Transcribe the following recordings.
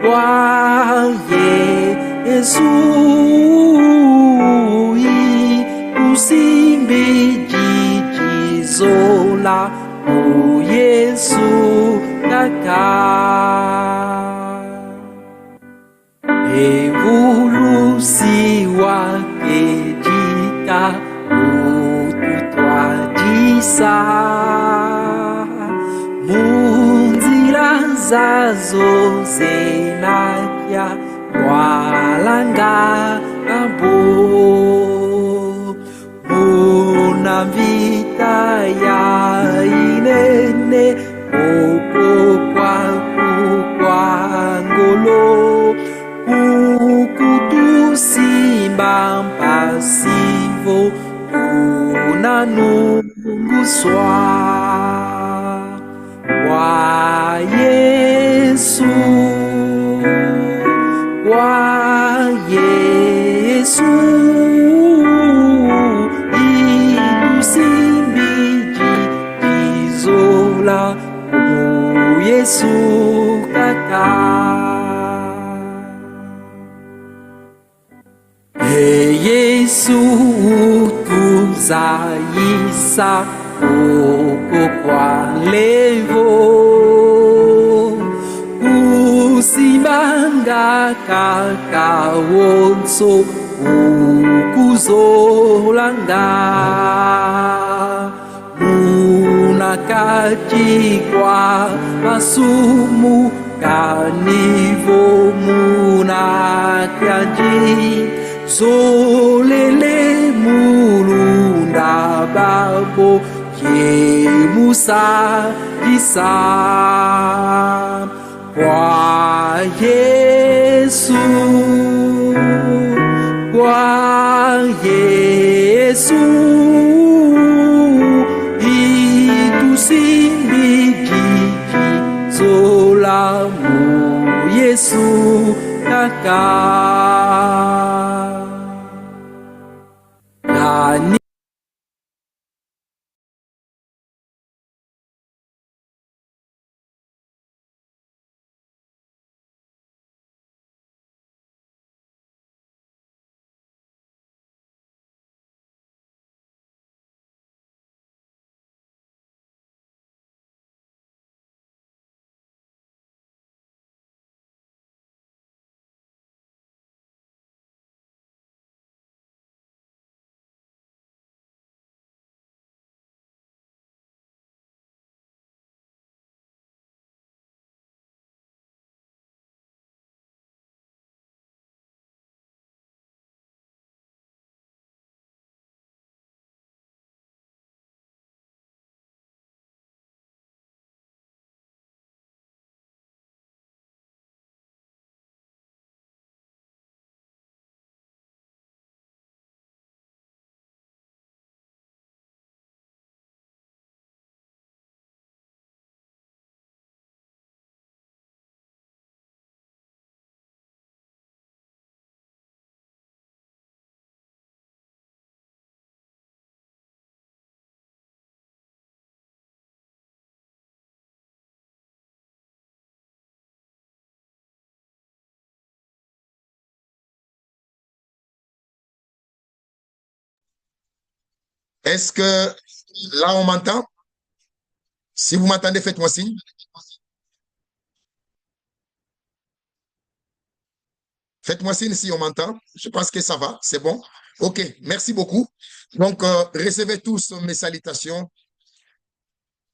kwa Yesu usimbe jijizola o Yesu kaka evolusi wake jika ututwajisa munzira zazo zenakya walanga nabo munamvita ya inene oko kwangolo ukutusimba mpasivo unanunguswa kwa Yesu itusimbiji jizola mu Yesu kaka Yesu tuzaisa oko kwa levo usimanga kaka wonso ukuzolanga munakachikwa masumu kanivo munakyaji zolele mulunda babo ye musa isa kwa Yesu itusimbiji zola mu Yesu kaka Est-ce que là on m'entend? Si vous m'entendez, faites-moi signe. Faites-moi signe si on m'entend. Je pense que ça va, c'est bon. Ok, merci beaucoup. Donc, recevez tous mes salutations.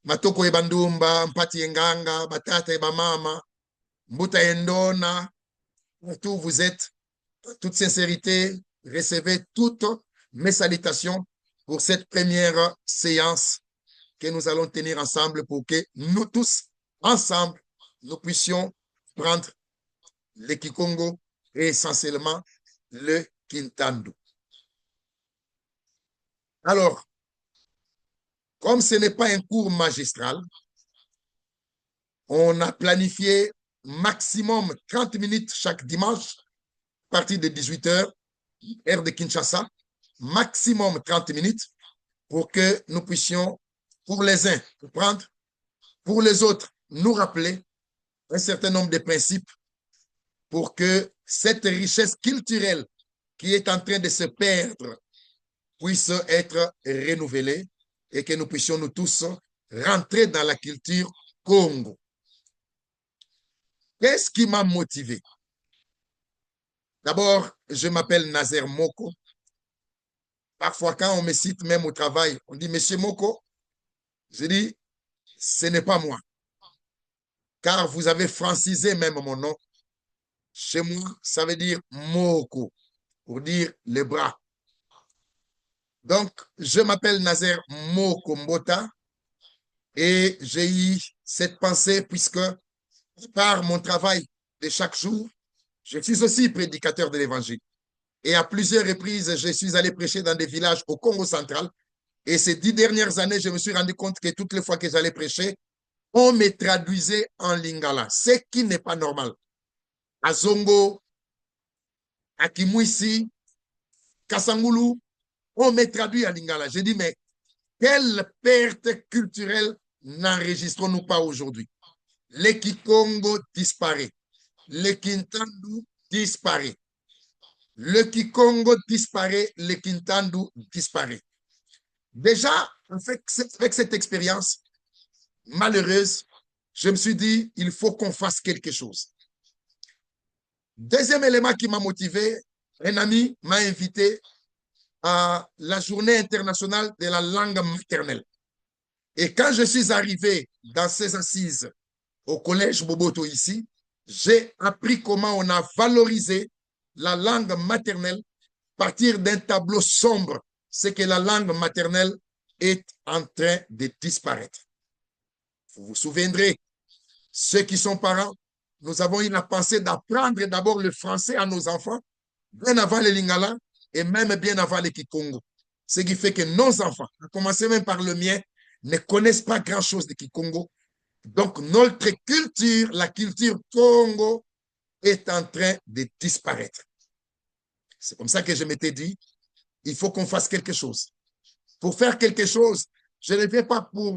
Matoko ebandumba, mpati enganga, batata ebamama, mbuta endona, partout où vous êtes, toute sincérité, recevez toutes mes salutations pour cette première séance que nous allons tenir ensemble pour que nous tous, ensemble, nous puissions prendre le Kikongo et essentiellement le Kintandu. Alors, comme ce n'est pas un cours magistral, on a planifié maximum 30 minutes chaque dimanche, à partir de 18 h, heure de Kinshasa, maximum 30 minutes pour que nous puissions, pour les uns, prendre, pour les autres, nous rappeler un certain nombre de principes pour que cette richesse culturelle qui est en train de se perdre puisse être renouvelée et que nous puissions nous tous rentrer dans la culture Congo. Qu'est-ce qui m'a motivé? D'abord, je m'appelle Nazer Moko. Parfois, quand on me cite même au travail, on dit, Monsieur Moko, je dis, ce n'est pas moi. Car vous avez francisé même mon nom. Chez moi, ça veut dire Moko, pour dire les bras. Donc, je m'appelle Nazer Moko Mbota et j'ai eu cette pensée puisque par mon travail de chaque jour, je suis aussi prédicateur de l'évangile. Et à plusieurs reprises, je suis allé prêcher dans des villages au Congo central. Et ces 10 dernières années, je me suis rendu compte que toutes les fois que j'allais prêcher, on me traduisait en lingala, ce qui n'est pas normal. À Zongo, à Kimwisi, Kasangulu, on me traduit en lingala. J'ai dit, mais quelle perte culturelle n'enregistrons-nous pas aujourd'hui? Le Kikongo disparaît. Le Kintandu disparaît. Le Kikongo disparaît, le Kintandu disparaît. Déjà, avec cette expérience malheureuse, je me suis dit, il faut qu'on fasse quelque chose. Deuxième élément qui m'a motivé, un ami m'a invité à la journée internationale de la langue maternelle. Et quand je suis arrivé dans ces assises au collège Boboto ici, j'ai appris comment on a valorisé la langue maternelle à partir d'un tableau sombre, c'est que la langue maternelle est en train de disparaître. Vous vous souviendrez, ceux qui sont parents, nous avons eu la pensée d'apprendre d'abord le français à nos enfants, bien avant les lingala et même bien avant les kikongo. Ce qui fait que nos enfants, à commencer même par le mien, ne connaissent pas grand-chose de kikongo. Donc, notre culture, la culture Congo, est en train de disparaître. C'est comme ça que je m'étais dit, il faut qu'on fasse quelque chose. Pour faire quelque chose, je ne viens pas pour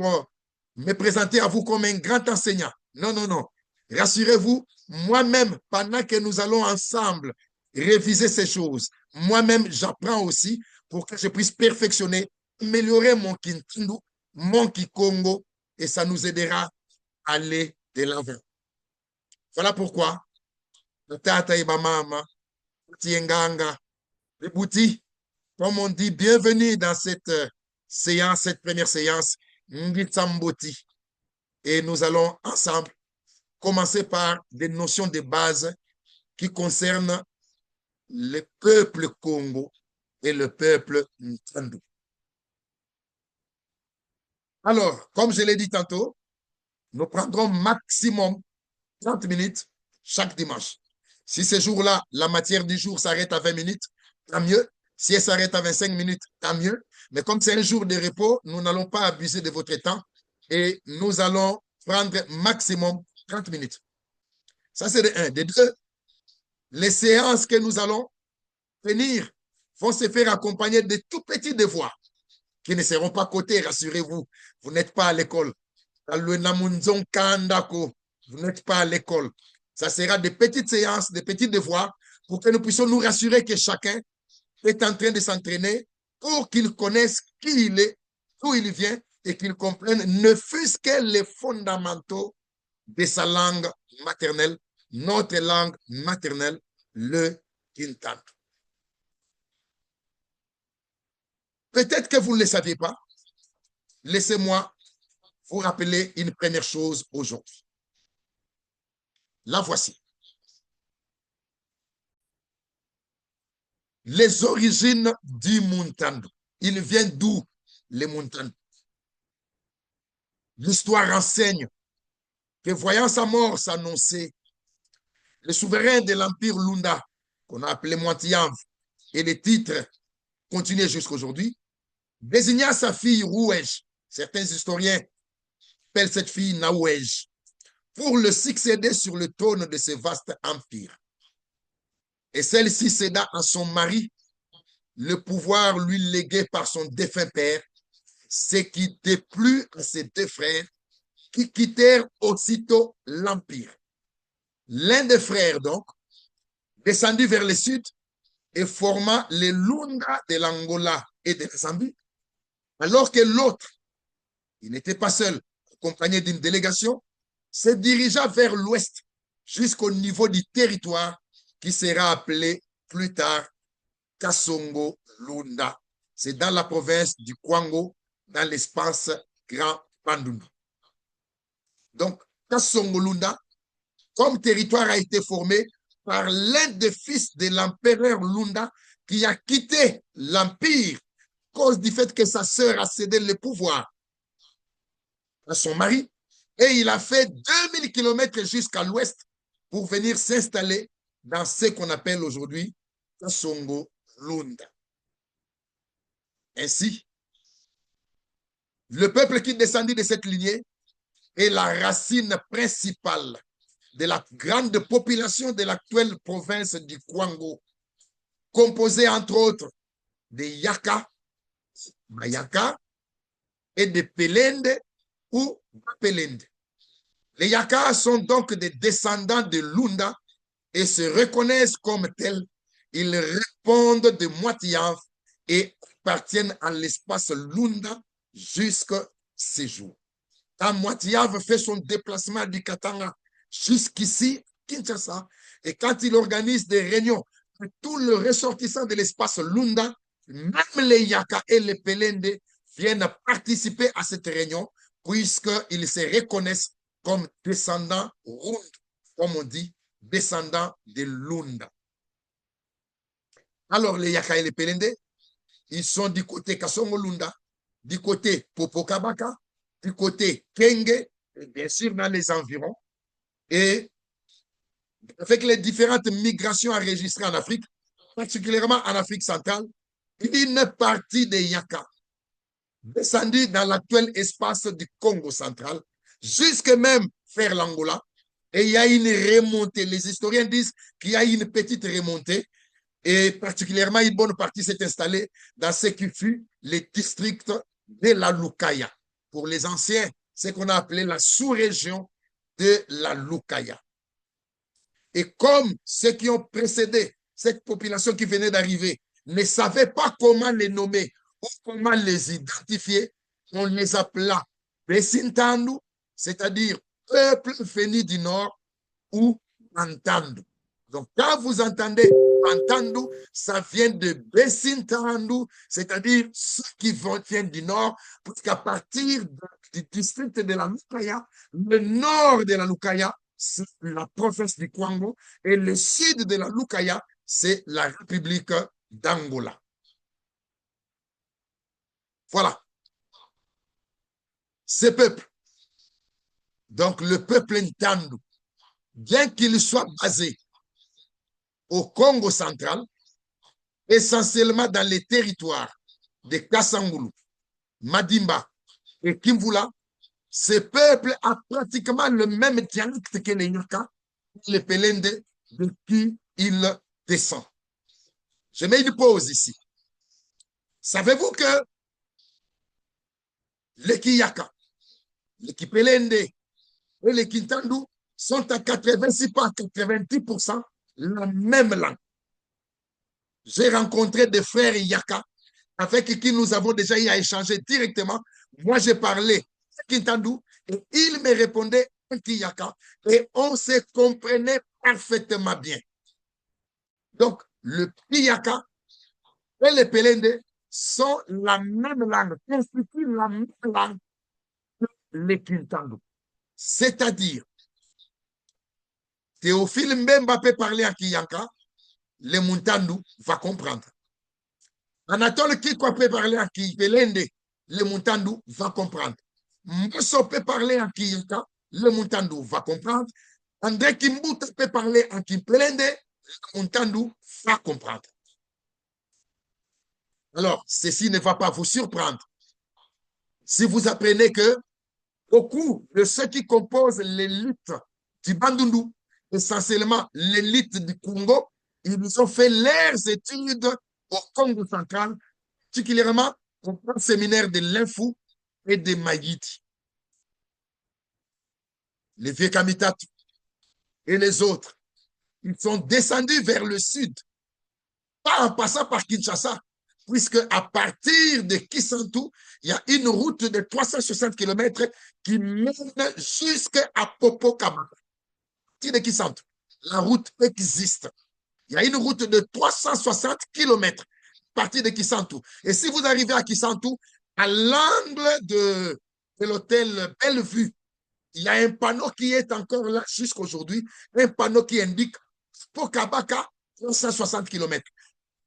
me présenter à vous comme un grand enseignant. Non, non, non. Rassurez-vous, moi-même, pendant que nous allons ensemble réviser ces choses, moi-même, j'apprends aussi pour que je puisse perfectionner, améliorer mon Kintundu, mon Kikongo, et ça nous aidera à aller de l'avant. Voilà pourquoi, Tata et Mama, Tienganga, les Bouti, comme on dit, bienvenue dans cette séance, cette première séance, Ngitsamboti. Et nous allons ensemble commencer par des notions de base qui concernent le peuple Congo et le peuple Ntandu. Alors, comme je l'ai dit tantôt, nous prendrons maximum 30 minutes chaque dimanche. Si ce jour-là, la matière du jour s'arrête à 20 minutes, tant mieux. Si elle s'arrête à 25 minutes, tant mieux. Mais comme c'est un jour de repos, nous n'allons pas abuser de votre temps et nous allons prendre maximum 30 minutes. Ça, c'est de un. De deux, les séances que nous allons tenir vont se faire accompagner de tout petits devoirs qui ne seront pas cotés, rassurez-vous. Vous n'êtes pas à l'école. Vous n'êtes pas à l'école. Ça sera des petites séances, des petits devoirs pour que nous puissions nous rassurer que chacun est en train de s'entraîner pour qu'il connaisse qui il est, d'où il vient et qu'il comprenne ne fût-ce que les fondamentaux de sa langue maternelle, notre langue maternelle, le Kintandu. Peut-être que vous ne le saviez pas. Laissez-moi vous rappeler une première chose aujourd'hui. La voici. Les origines du Muntandu. Il vient d'où les Muntandu? L'histoire enseigne que voyant sa mort s'annoncer, le souverain de l'Empire Lunda, qu'on a appelé Moitiamv, et les titres continuent jusqu'à aujourd'hui, désigna sa fille Rouej. Certains historiens appellent cette fille Naouej, pour le succéder sur le trône de ce vaste empire. Et celle-ci céda à son mari le pouvoir lui légué par son défunt père, ce qui déplut à ses deux frères qui quittèrent aussitôt l'Empire. L'un des frères, donc, descendit vers le sud et forma les Lunda de l'Angola et de la Zambie, alors que l'autre, il n'était pas seul, accompagné d'une délégation, se dirigea vers l'ouest jusqu'au niveau du territoire qui sera appelé plus tard Kasongo Lunda. C'est dans la province du Kwango, dans l'espace Grand Bandundu. Donc, Kasongo Lunda, comme territoire, a été formé par l'un des fils de l'empereur Lunda qui a quitté l'empire à cause du fait que sa sœur a cédé le pouvoir à son mari et il a fait 2000 kilomètres jusqu'à l'ouest pour venir s'installer dans ce qu'on appelle aujourd'hui Kasongo Lunda. Ainsi, le peuple qui descendit de cette lignée est la racine principale de la grande population de l'actuelle province du Kwango, composée entre autres de Yaka, Mayaka et de Pelende ou Pelende. Les Yaka sont donc des descendants de Lunda et se reconnaissent comme tels. Ils répondent de Moitiav et appartiennent à l'espace Lunda jusqu'à ces jours. Quand Moitiav fait son déplacement du Katanga jusqu'ici, Kinshasa, et quand il organise des réunions, tous les ressortissants de l'espace Lunda, même les Yaka et les Pelende, viennent participer à cette réunion, puisqu'ils se reconnaissent comme descendants Rund, comme on dit, descendants de Lunda. Alors, les Yaka et les Pelende, ils sont du côté Kasongo Lunda, du côté Popokabaka, du côté Kenge, et bien sûr dans les environs, et avec les différentes migrations enregistrées en Afrique, particulièrement en Afrique centrale, une partie des Yaka descendue dans l'actuel espace du Congo central, jusque même vers l'Angola, et il y a une remontée. Les historiens disent qu'il y a une petite remontée, et particulièrement une bonne partie s'est installée dans ce qui fut les districts de la Lukaya. Pour les anciens, ce qu'on a appelé la sous-région de la Lukaya. Et comme ceux qui ont précédé cette population qui venait d'arriver ne savaient pas comment les nommer ou comment les identifier, on les appela Besintandu, c'est-à-dire peuple venu du nord, ou Bantandu. Donc, quand vous entendez Bantandu, ça vient de Besintandu, c'est-à-dire ceux qui viennent du nord, parce qu'à partir du district de la Lukaya, le nord de la Lukaya, c'est la province du Kwango, et le sud de la Lukaya, c'est la République d'Angola. Voilà. Ce peuple, donc le peuple Ntandu, bien qu'il soit basé au Congo central, essentiellement dans les territoires de Kasangulu, Madimba et Kimvula, ce peuple a pratiquement le même dialecte que les Yaka, les Pelende, de qui il descend. Je mets une pause ici. Savez-vous que les Kiyaka, les Kipelende et les Kintandu sont à 86 à 90% la même langue. J'ai rencontré des frères Yaka avec qui nous avons déjà eu à échanger directement. Moi, j'ai parlé Kintandu et il me répondait en Kiyaka et on se comprenait parfaitement bien. Donc, le Kiyaka et les Pelende sont la même langue, constituent la même langue que les Kintandu. C'est-à-dire, Théophile Mbemba peut parler en Kiyaka, le Muntandu va comprendre. Anatole Kikwa peut parler en Kipelende, le Muntandu va comprendre. Mbosso peut parler en Kiyaka, le Muntandu va comprendre. André Kimbuta peut parler en Kipelende, le Muntandu va comprendre. Alors, ceci ne va pas vous surprendre si vous apprenez que beaucoup de ceux qui composent l'élite du Bandundu, essentiellement l'élite du Congo, ils ont fait leurs études au Congo central, particulièrement au séminaire de l'Infou et de Mayiti. les vieux Kamitatu et les autres, ils sont descendus vers le sud, pas en passant par Kinshasa, puisque à partir de Kisantu, il y a une route de 360 km qui mène jusqu'à Popokaba. À partir de Kisantu, la route existe. Il y a une route de 360 km à partir de Kisantu. Et si vous arrivez à Kisantu, à l'angle de l'hôtel Bellevue, il y a un panneau qui est encore là jusqu'aujourd'hui, un panneau qui indique Pokabaka 360 km.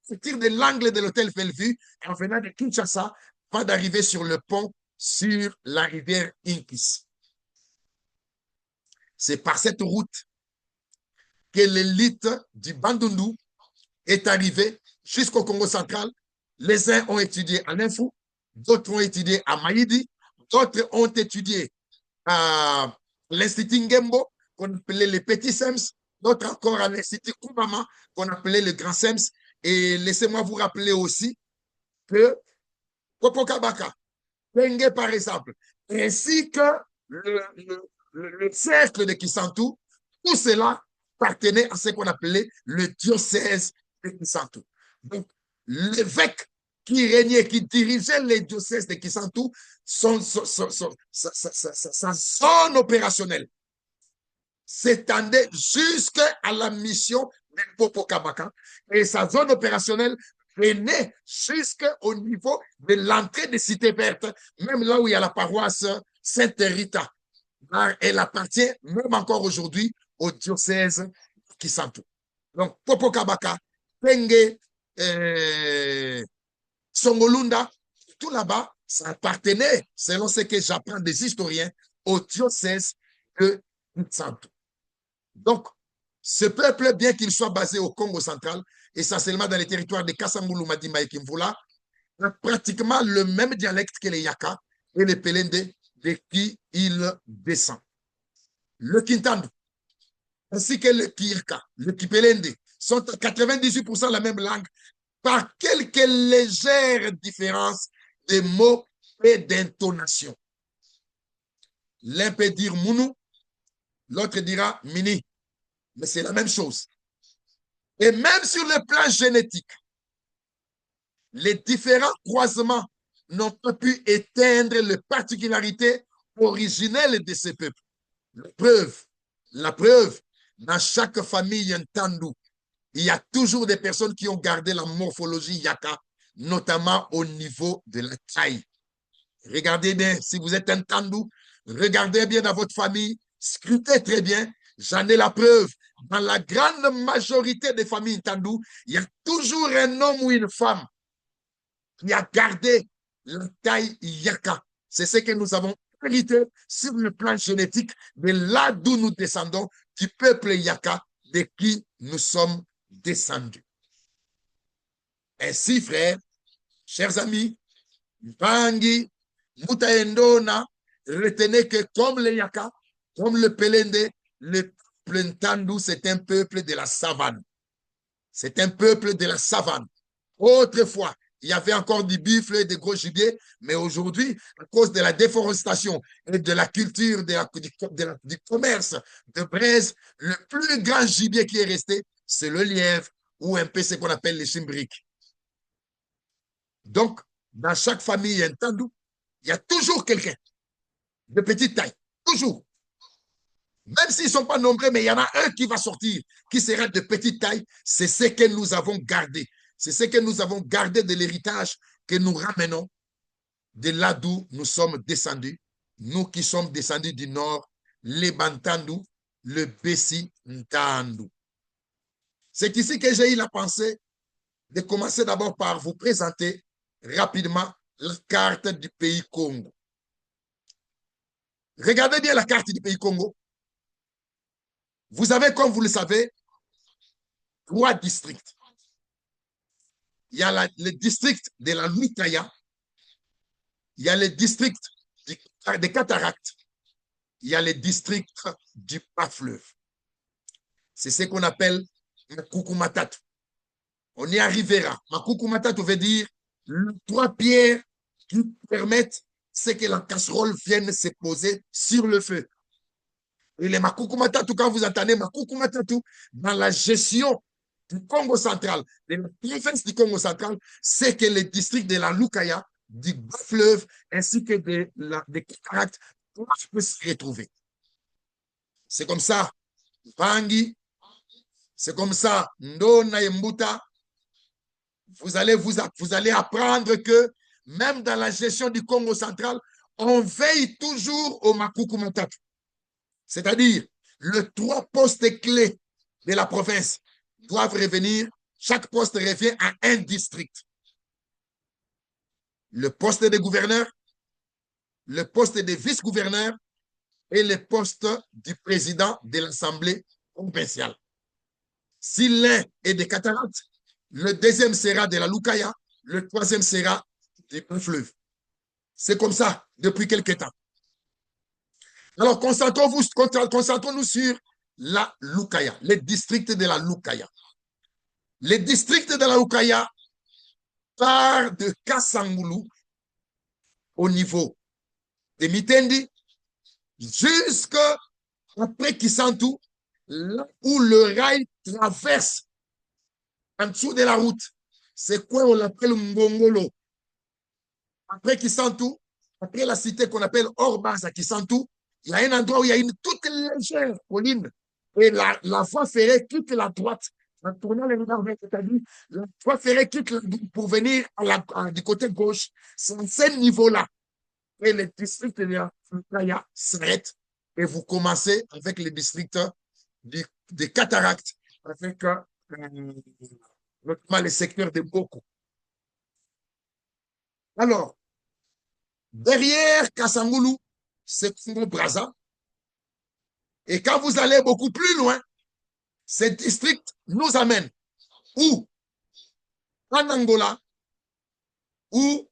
À partir de l'angle de l'hôtel Bellevue, en venant de Kinshasa, avant d'arriver sur le pont sur la rivière Inkis. C'est par cette route que l'élite du Bandundu est arrivée jusqu'au Congo central. Les uns ont étudié à Ninfou, d'autres ont étudié à Maïdi, d'autres ont étudié à l'Institut Ngembo, qu'on appelait les petits SEMS, d'autres encore à l'Institut Koumama, qu'on appelait le grand SEMS. Et laissez-moi vous rappeler aussi que Popokabaka, Tengue par exemple, ainsi que le cercle de Kisantu, tout cela appartenait à ce qu'on appelait le diocèse de Kisantu. Donc, l'évêque qui régnait, qui dirigeait les diocèses de Kisantu, sa zone opérationnelle s'étendait jusqu'à la mission de Popokabaka et sa zone opérationnelle venait jusqu'au niveau de l'entrée des cités vertes, même là où il y a la paroisse Sainte-Rita. Elle appartient même encore aujourd'hui au diocèse Kisantu. Donc, Popokabaka, Tengue, Songolunda, tout là-bas, ça appartenait, selon ce que j'apprends des historiens, au diocèse de Kisantu. Donc, ce peuple, bien qu'il soit basé au Congo central, essentiellement dans les territoires de Kassamboulou, Madimba et Kimvula, a pratiquement le même dialecte que les Yaka et les Pelende de qui il descend. Le Kintandu, ainsi que le Kiyaka, le Kipelende, sont à 98% la même langue, par quelques légères différences de mots et d'intonation. L'un peut dire Mounou, l'autre dira Mini, mais c'est la même chose. Et même sur le plan génétique, les différents croisements n'ont pas pu éteindre les particularités originelles de ces peuples. La preuve, dans chaque famille Ntandu, il y a toujours des personnes qui ont gardé la morphologie Yaka, notamment au niveau de la taille. Regardez bien, si vous êtes Ntandu, regardez bien dans votre famille, scrutez très bien, j'en ai la preuve. Dans la grande majorité des familles Ntandu, il y a toujours un homme ou une femme qui a gardé la taille Yaka. C'est ce que nous avons hérité sur le plan génétique de là d'où nous descendons, du peuple Yaka, de qui nous sommes descendus. Ainsi, frères, chers amis, Mpangi, Mutaendona, retenez que comme les Yaka, comme le Pelende, le peuple Ntandu, c'est un peuple de la savane. C'est un peuple de la savane. Autrefois, il y avait encore du buffle et des gros gibiers, mais aujourd'hui, à cause de la déforestation et de la culture, du commerce de braise, le plus grand gibier qui est resté, c'est le lièvre ou un peu ce qu'on appelle les chimbriques. Donc, dans chaque famille Ntandu, il y a toujours quelqu'un de petite taille, toujours. Même s'ils ne sont pas nombreux, mais il y en a un qui va sortir, qui sera de petite taille. C'est ce que nous avons gardé. C'est ce que nous avons gardé de l'héritage que nous ramenons de là d'où nous sommes descendus. Nous qui sommes descendus du nord, les Bantandu, le Bessi Ntandu. C'est ici que j'ai eu la pensée de commencer d'abord par vous présenter rapidement la carte du pays Congo. Regardez bien la carte du pays Congo. Vous avez, comme vous le savez, 3 districts. Il y a le district de la Lutaya, il y a le district des cataractes, il y a le district du bas-fleuve. C'est ce qu'on appelle Makukumatatu. On y arrivera. Makukumatatu veut dire 3 pierres qui permettent que la casserole vienne se poser sur le feu. Et les Makuku Matatu, quand vous entendez Makuku Matatu, dans la gestion du Congo central, de la province du Congo central, c'est que les districts de la Lukaya, du Bas-Fleuve, ainsi que des cataractes, peuvent se retrouver. C'est comme ça, Bangi, c'est comme ça, Ndona et Mbuta, vous allez apprendre que même dans la gestion du Congo central, on veille toujours au Makuku Matatu. C'est-à-dire, les 3 postes clés de la province doivent revenir, chaque poste revient à un district. Le poste de gouverneur, le poste de vice-gouverneur et le poste du président de l'Assemblée provinciale. Si l'un est des cataractes, le deuxième sera de la Lukaya, le troisième sera des fleuves. C'est comme ça depuis quelque temps. Alors, concentrons-nous sur la Lukaya, les districts de la Lukaya. Les districts de la Lukaya partent de Kasangulu au niveau de Mitendi jusqu'après Kisantu, là où le rail traverse en dessous de la route. C'est quoi on l'appelle Mbongolo. Après Kisantu, après la cité qu'on appelle Orbas à Kisantu, il y a un endroit où il y a une toute légère colline. Et la voie ferrée quitte la droite. En tournant les regards vers c'est-à-dire, la voie ferrée quitte pour venir du côté gauche. C'est à ce niveau-là. Et les districts de la Lukaya s'arrêtent. Et vous commencez avec les districts des cataractes, avec notamment les secteurs de Boko. Alors, derrière Kasangulu, c'est Congo-Brazza. Et quand vous allez beaucoup plus loin, ces districts nous amènent où? En Angola, ou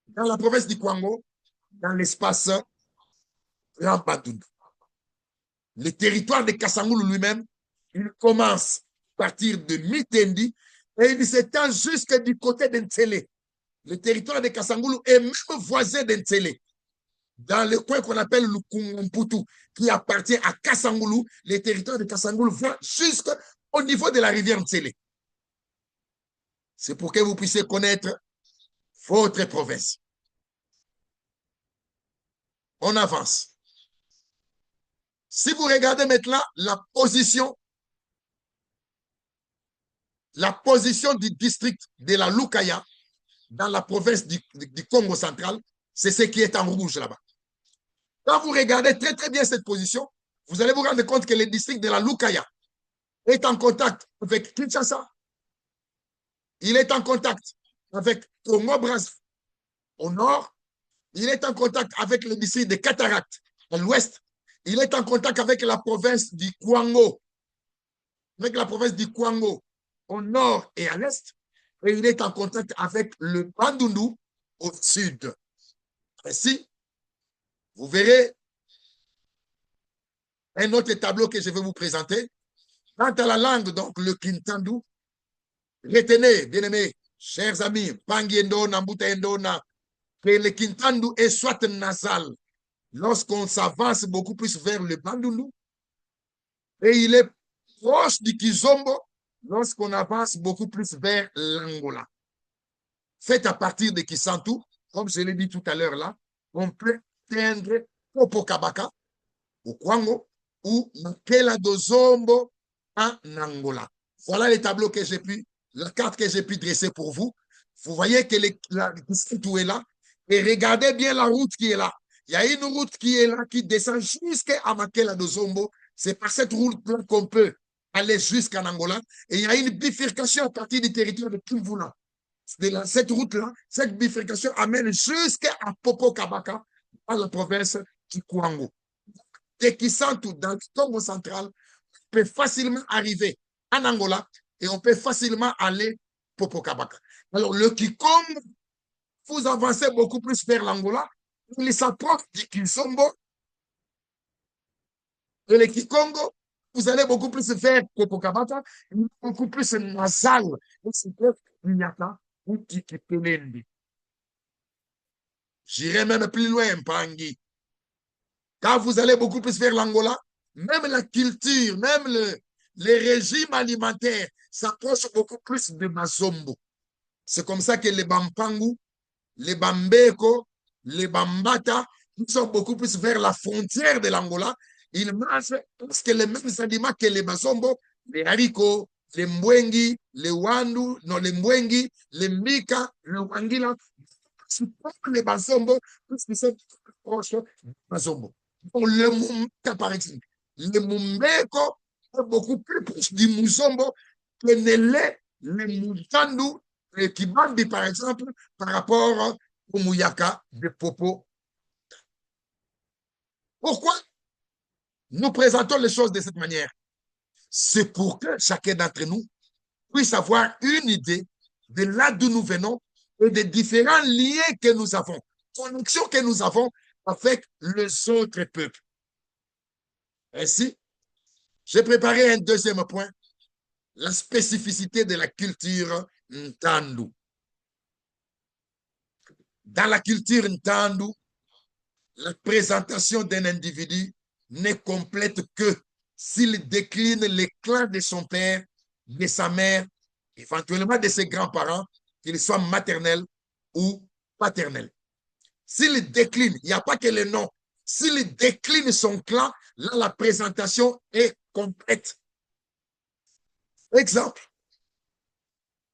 dans la province du Kwango, dans l'espace Rambadundu. Le territoire de Kasangulu lui-même, il commence à partir de Mitendi et il s'étend jusque du côté d'Ntélé. Le territoire de Kasangulu est même voisin d'Ntélé. Dans le coin qu'on appelle le Kungumputu, qui appartient à Kasangulu, le territoire de Kasangulu va jusqu'au niveau de la rivière Ntsele. C'est pour que vous puissiez connaître votre province. On avance. Si vous regardez maintenant la position du district de la Lukaya dans la province du Congo central, c'est ce qui est en rouge là-bas. Quand vous regardez très très bien cette position, vous allez vous rendre compte que le district de la Lukaya est en contact avec Kinshasa. Il est en contact avec Congo-Brazza au nord. Il est en contact avec le district de Cataracte à l'ouest. Il est en contact avec la province du Kwango, au nord et à l'est. Et il est en contact avec le Bandundu au sud. Ainsi, vous verrez un autre tableau que je vais vous présenter. Quant à la langue, donc le Kintandu, retenez, bien aimés, chers amis, Pangiendona, Mbutaendona, que le Kintandu est soit nasal lorsqu'on s'avance beaucoup plus vers le Bandundu, et il est proche du Kizombo lorsqu'on avance beaucoup plus vers l'Angola. Fait à partir de Kisantu, comme je l'ai dit tout à l'heure là, on peut atteindre Popokabaka au Kwango ou Makela Dozombo en Angola. Voilà les tableaux que j'ai pu, la carte que j'ai pu dresser pour vous. Vous voyez que la district est là. Et regardez bien la route qui est là. Il y a une route qui est là, qui descend jusqu'à Makela Dozombo. C'est par cette route-là qu'on peut aller jusqu'en Angola. Et il y a une bifurcation à partir du territoire de Kimvula. Cette route-là, cette bifurcation amène jusqu'à Popokabaka, dans la province du Kwango. Et qui sont dans le Congo central, on peut facilement arriver en Angola et on peut facilement aller Popokabaka. Alors, le Kikongo, vous avancez beaucoup plus vers l'Angola, il s'approche du Kinsombo. Et le Kikongo, vous allez beaucoup plus vers Popokabaka, beaucoup plus nasal. J'irai même plus loin, Pangi. Quand vous allez beaucoup plus vers l'Angola, même la culture, même les régimes alimentaires s'approchent beaucoup plus de Mazombo. C'est comme ça que les Bampangu, les Bambeko, les Bambata, ils sont beaucoup plus vers la frontière de l'Angola. Ils mangent presque les mêmes aliments que les Mazombo, les haricots, les Mbwengi, les Wandu, non, les Mbwengi, les Mika, le Wangila. Les Mazombo, plus qu'ils sont proches des Mazombo. Bon, le Mumka, par exemple. Le Mumbeko est beaucoup plus proche du Muzombo que ne l'est le Mutandu, le Kibambi, par exemple, par rapport au Mouyaka de Popo. Pourquoi nous présentons les choses de cette manière? C'est pour que chacun d'entre nous puisse avoir une idée de là d'où nous venons et des différents liens que nous avons, connexions que nous avons avec les autres peuples. Ainsi, j'ai préparé un deuxième point, la spécificité de la culture Ntandu. Dans la culture Ntandu, la présentation d'un individu n'est complète que s'il décline les clans de son père, de sa mère, éventuellement de ses grands-parents, qu'ils soient maternels ou paternels. S'il décline, il n'y a pas que le nom. S'il décline son clan, là, la présentation est complète. Exemple.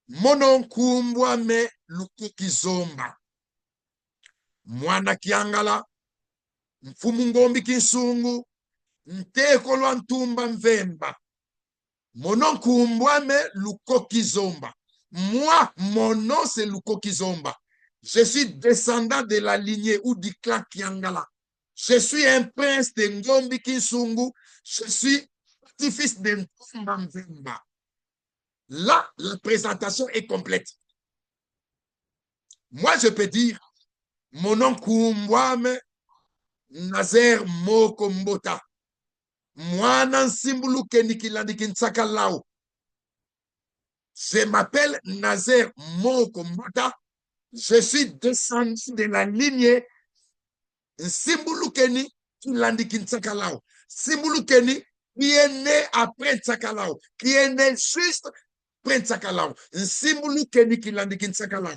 Mononkumbwame Lukukizomba. Mwana Kiangala. Mfumungombi Kinsungu. Nteko lwa Ntumba Mvemba. Mononkumbwame Lukokizomba. Moi, mon nom, c'est Lukokizomba. Je suis descendant de la lignée ou du clan Kiangala. Je suis un prince de Ngombi Kinsungu. Je suis petit-fils de Ntumba Mvemba. Là, la présentation est complète. Moi, je peux dire, mon nom Kumbwame Nazer Moko Mbota. Mwana Simbulu Kenikilandi Kinsakalao. Je m'appelle Nazer Moko Mbota. Je suis descendu de la lignée Simbulu Keni Kilandi Kinsakalao. Simbulu Keni qui est né après Nsakalao, qui est né juste après Nsakalao. Simbulu Keni Kilandi Kinsakalao.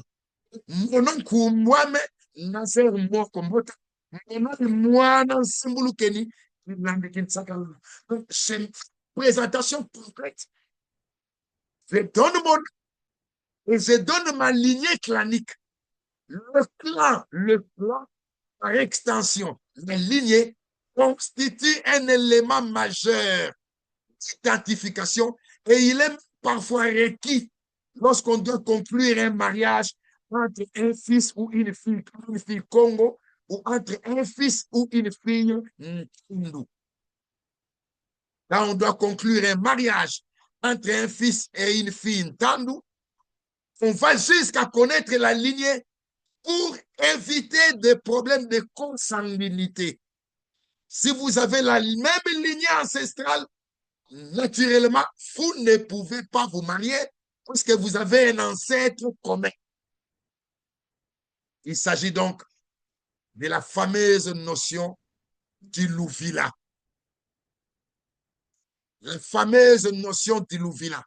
Mon nom Kumbwame Nazer Moko Mbota. Mon nom est Mwana Simbulu Keni Kilandi Kinsakalao. Donc, c'est une présentation complète. Je donne mon et je donne ma lignée clanique. Le clan, par extension, la lignée constitue un élément majeur d'identification et il est parfois requis lorsqu'on doit conclure un mariage entre un fils ou une fille Congo ou entre un fils ou une fille Ntundu. Quand on doit conclure un mariage entre un fils et une fille Ntandu, on va jusqu'à connaître la lignée pour éviter des problèmes de consanguinité. Si vous avez la même lignée ancestrale, naturellement, vous ne pouvez pas vous marier parce que vous avez un ancêtre commun. Il s'agit donc de la fameuse notion du Louvila. La fameuse notion du Louvila.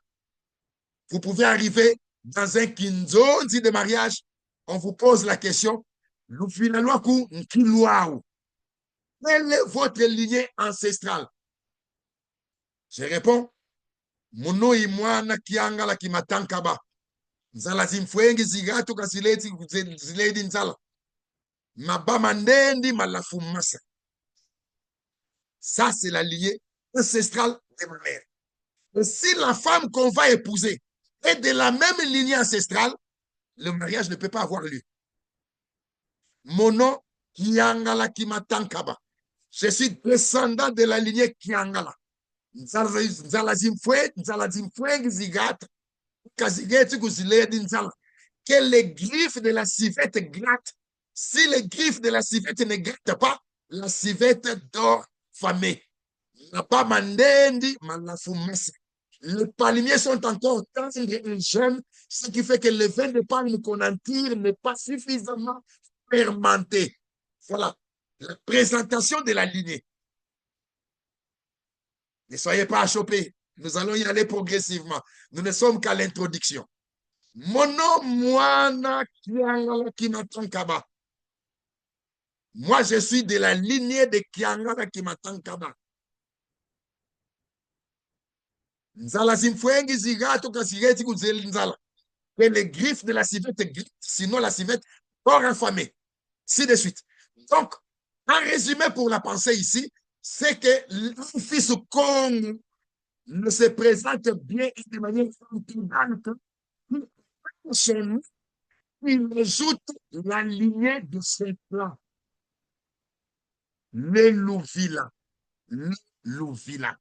Vous pouvez arriver dans un kinzonzi de mariage, on vous pose la question, Louvila Loaku Nkiluau. Quelle est votre lignée ancestrale? Je réponds, Muno imwana kiangala kimatankaba. Nzala zimfwengi zigatu ziledi nzala. Mabama ndendi malafumasa. Ça, c'est la lignée ancestrale de ma mère. Et si la femme qu'on va épouser est de la même lignée ancestrale, le mariage ne peut pas avoir lieu. Mon nom, Kiangala Kimatankaba. Je suis descendant de la lignée Kiangala. Que les griffes de la civette grattent. Si les griffes de la civette ne grattent pas, la civette dort famée. Les palmiers sont encore tendres et jeunes, ce qui fait que le vin de palme qu'on en tire n'est pas suffisamment fermenté. Voilà. La présentation de la lignée. Ne soyez pas achoppés. Nous allons y aller progressivement. Nous ne sommes qu'à l'introduction. Mono Moana Kiangala Kimatankaba. Moi, je suis de la lignée de Kiangala Kimatankaba. Nzala Simfwengi Zigato Kasireti Kuzeli Nzala. Que les griffes de la civette griffent, sinon la civette fort infamée. Ainsi de suite. Donc, en résumé pour la pensée ici, c'est que le fils Congo ne se présente bien et de manière intelligente. Il ajoute la lignée de ses plans. Le Louvila. Le Louvila.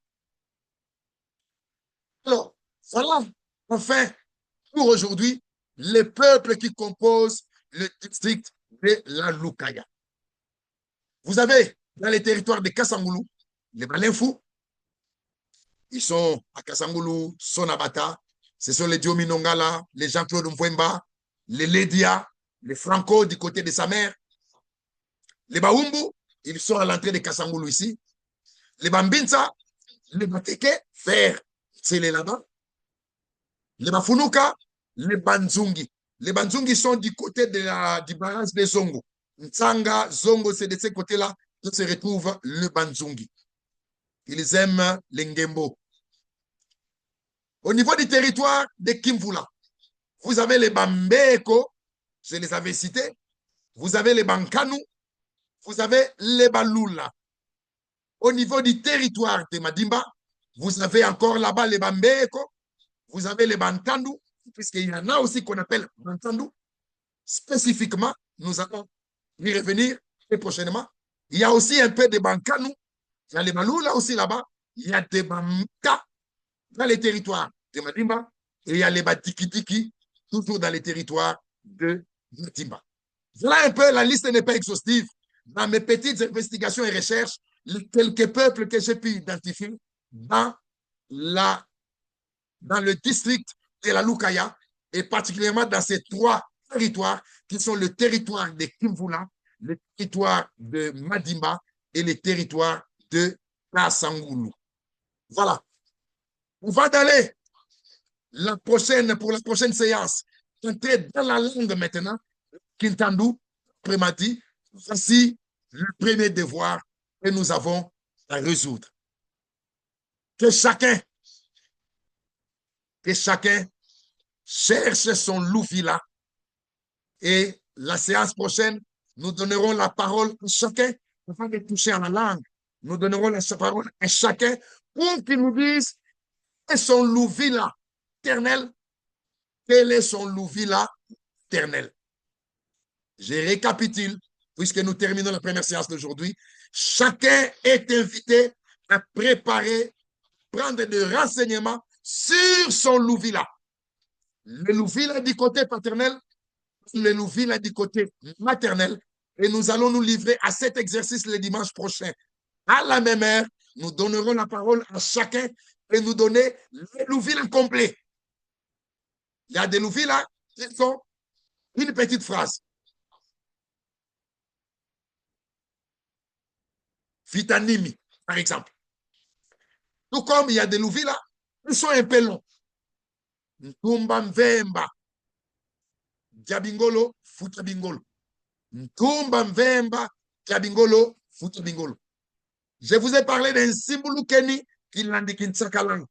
Alors, voilà, enfin, pour aujourd'hui, les peuples qui composent le district de la Lukaya. Vous avez dans les territoires de Kassangoulou, les Balinfous, ils sont à Kassangoulou, Sonabata, ce sont les Diominongala, les Jean-Claude Mfwemba, les Ledia, les Franco du côté de sa mère, les Baumbu, ils sont à l'entrée de Kassangoulou ici, les Bambinsa, les Bateke, vers, c'est les là-bas, les Bafunuka, les Banzungi. Les Banzungi sont du côté du barrage de Zongo. Ntsanga, Zongo, c'est de ce côté-là que se retrouve le Banzungi. Ils aiment les Ngembo. Au niveau du territoire de Kimvula, vous avez les Bambeko, je les avais cités, vous avez les Bankanu, vous avez les Balula. Au niveau du territoire de Madimba, vous avez encore là-bas les Bambeko, vous avez les Bantandu, puisqu'il y en a aussi qu'on appelle Bantandu. Spécifiquement, nous allons y revenir très prochainement. Il y a aussi un peu de Bankanu, il y a les Balula aussi là-bas, il y a des Bamka dans les territoires de Madimba, et il y a les Batikitiki, toujours dans les territoires de Madimba. Voilà un peu, la liste n'est pas exhaustive. Dans mes petites investigations et recherches, les quelques peuples que j'ai pu identifier dans le district de la Lukaya, et particulièrement dans ces trois territoires qui sont le territoire de Kimvula, le territoire de Madimba et le territoire de Kassangoulou. Voilà. On va d'aller pour la prochaine séance, entrer dans la langue maintenant, Kintandu, Prémati. Voici le premier devoir que nous avons à résoudre. Que chacun cherche son louvila. Et la séance prochaine, nous donnerons la parole à chacun afin de toucher à la langue. Nous donnerons la parole à chacun pour qu'il nous dise quel est son louvila éternel. Quel est son louvila éternel? Je récapitule, puisque nous terminons la première séance d'aujourd'hui. Chacun est invité à préparer, prendre des renseignements sur son louvila. Le louvila du côté paternel, le louvila du côté maternel. Et nous allons nous livrer à cet exercice le dimanche prochain. À la même heure, nous donnerons la parole à chacun et nous donner le louvila complet. Il y a des louvila qui sont une petite phrase. Vitanimi, par exemple. Tout comme il y a des louvila qui sont un peu longs. Ntumba Mvemba, Diabingolo, Futabingolo. Ntumba Mvemba, Diabingolo, Futabingolo. Je vous ai parlé d'un Simbulu Keni qui l'indique Ntsakalang.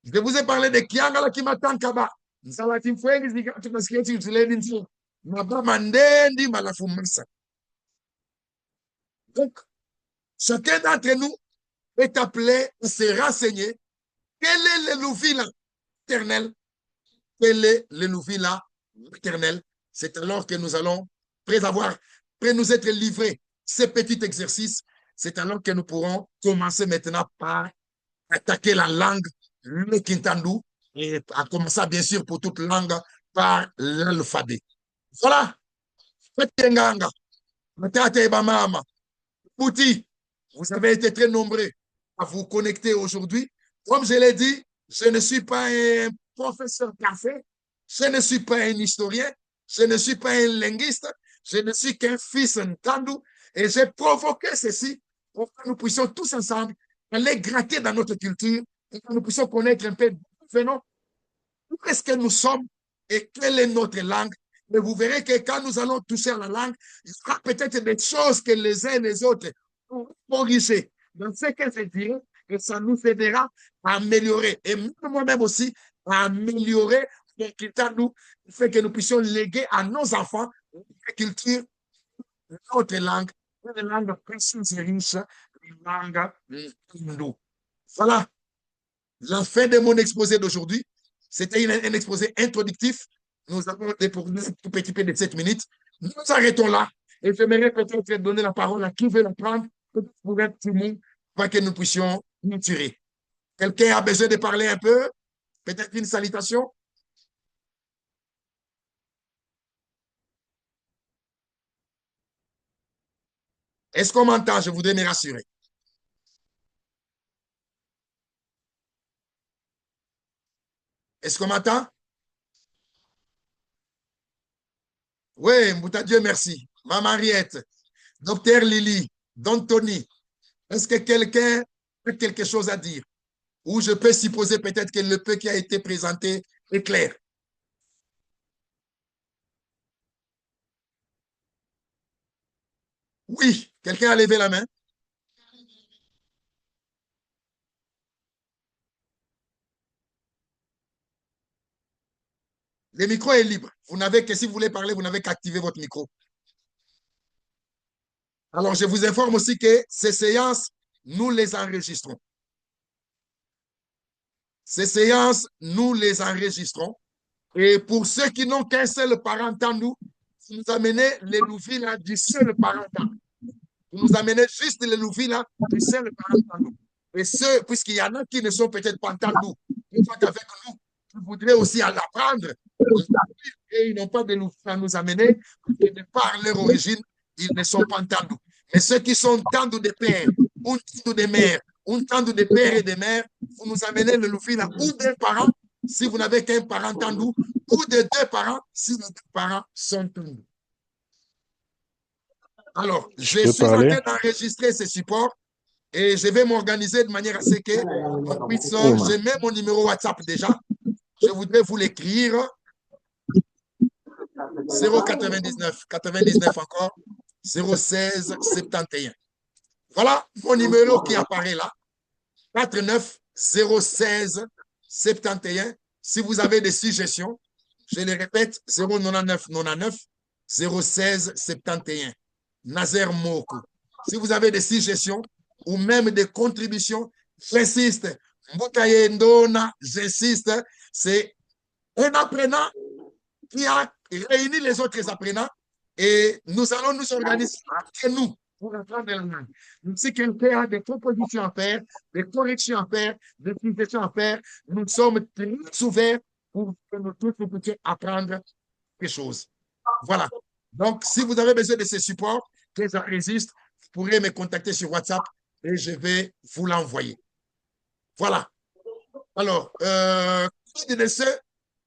Je vous ai parlé de Kiangala Kimatankaba. Nsalati Mfwengi Zigatu Kasketi Utuleni Ntsala. Naba Mandendi Malafumasa. Donc, chacun d'entre nous est appelé à se renseigner quel est le louvila éternel, quel est le louvila éternel. C'est alors que nous allons, après nous être livrés ces petits exercices, c'est alors que nous pourrons commencer maintenant par attaquer la langue, le Kintandu, et à commencer bien sûr pour toute langue par l'alphabet. Voilà. Pouti, vous avez été très nombreux à vous connecter aujourd'hui. Comme je l'ai dit, je ne suis pas un professeur café, je ne suis pas un historien, je ne suis pas un linguiste, je ne suis qu'un fils Ntandu, Et j'ai provoqué ceci pour que nous puissions tous ensemble aller gratter dans notre culture et que nous puissions connaître un peu d'où venons, où est-ce que nous sommes et quelle est notre langue. Et vous verrez que quand nous allons toucher à la langue, il y aura peut-être des choses que les uns et les autres vont corriger. Donc, ce que je dirais, que ça nous aidera à améliorer. Et moi-même aussi, à améliorer notre culture, nous, fait que nous puissions léguer à nos enfants notre culture, notre langue, une langue précieuse et riche, une langue hindoue. Voilà la fin de mon exposé d'aujourd'hui. C'était un exposé introductif. Nous avons dépourvu un tout petit peu de 7 minutes. Nous arrêtons là. Et j'aimerais peut-être donner la parole à qui veut la prendre, pour être tout le monde, pour que nous puissions nous tirer. Quelqu'un a besoin de parler un peu? Peut-être une salutation? Est-ce qu'on m'entend? Je voudrais me rassurer. Est-ce qu'on m'entend? Oui, Mbouta Dieu merci. Maman Henriette, Docteur Lily, Don Tony, est-ce que quelqu'un a quelque chose à dire? Ou je peux supposer peut-être que le peu qui a été présenté est clair. Oui, quelqu'un a levé la main? Le micro est libre. Vous n'avez que si vous voulez parler, vous n'avez qu'à activer votre micro. Alors, je vous informe aussi que ces séances, nous les enregistrons. Ces séances, nous les enregistrons. Et pour ceux qui n'ont qu'un seul parent en nous, vous nous amenez les nouvelles du seul parent en nous. Vous nous amenez juste les nouvelles du seul parent en nous. Et ceux, puisqu'il y en a qui ne sont peut-être pas en nous, une fois qu'avec nous, vous voudrez aussi l'apprendre, et ils n'ont pas de nouvelles à nous amener, et de par leur origine, ils ne sont pas en nous. Mais ceux qui sont tant de pères, ou tant de mères, ou tant de pères et de mères, vous nous amenez le nouvelle ou d'un parent, si vous n'avez qu'un parent en nous, ou de deux parents, si les deux parents sont en nous. Alors, je suis en train d'enregistrer ces supports et je vais m'organiser de manière à ce que on puisse. Je mets mon numéro WhatsApp déjà. Je voudrais vous l'écrire. 099, 99 encore, 016 71. Voilà mon numéro qui apparaît là. 49 016 71. Si vous avez des suggestions, je les répète, 099 99 016 71. Nazer Moko. Si vous avez des suggestions ou même des contributions, j'insiste. Mbokaye Ndona, j'insiste. C'est un apprenant qui a réuni les autres apprenants et nous allons nous organiser entre nous pour apprendre la langue. Si quelqu'un a des propositions à faire, des corrections à faire, des suggestions à faire, nous sommes très ouverts pour que nous tous nous puissions apprendre quelque chose. Voilà. Donc, si vous avez besoin de ces supports, que ça résiste, vous pourrez me contacter sur WhatsApp et je vais vous l'envoyer. Voilà. Alors, de ceux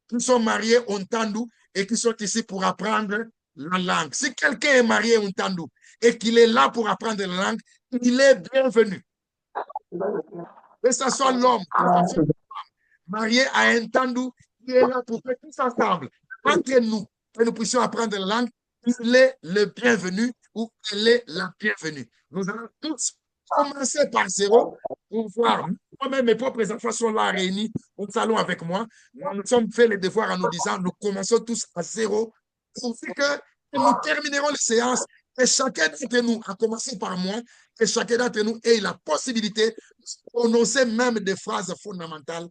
qui sont mariés ont Tandou et qui sont ici pour apprendre la langue. Si quelqu'un est marié ont Tandou et qu'il est là pour apprendre la langue, il est bienvenu. Que ce soit l'homme, marié à un Tandou qui est là pour faire tous ensemble, entre nous, que nous puissions apprendre la langue, il est le bienvenu ou elle est la bienvenue. Nous allons tous commencer par zéro pour voir. Moi-même, mes propres enfants sont là réunis au salon avec moi. Nous nous sommes fait les devoirs en nous disant, nous commençons tous à zéro. C'est que nous terminerons les séances et chacun d'entre nous, à commencer par moi, que chacun d'entre nous ait la possibilité de prononcer même des phrases fondamentales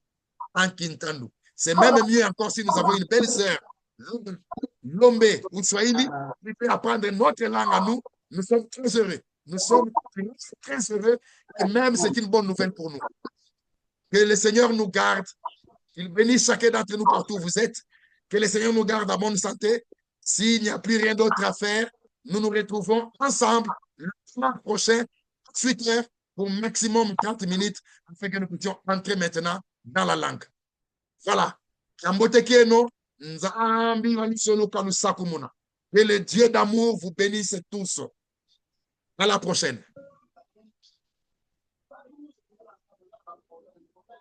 en Kintandu. C'est même mieux encore si nous avons une belle sœur, Lombe ou Swahili, qui peut apprendre notre langue à nous. Nous sommes très heureux. Nous sommes très heureux et même c'est une bonne nouvelle pour nous. Que le Seigneur nous garde, qu'il bénisse chacun d'entre nous partout où vous êtes, que le Seigneur nous garde en bonne santé. S'il n'y a plus rien d'autre à faire, nous nous retrouvons ensemble le soir prochain, 8 heures, pour maximum 30 minutes, afin que nous puissions entrer maintenant dans la langue. Voilà. Que le Dieu d'amour vous bénisse tous. À la prochaine.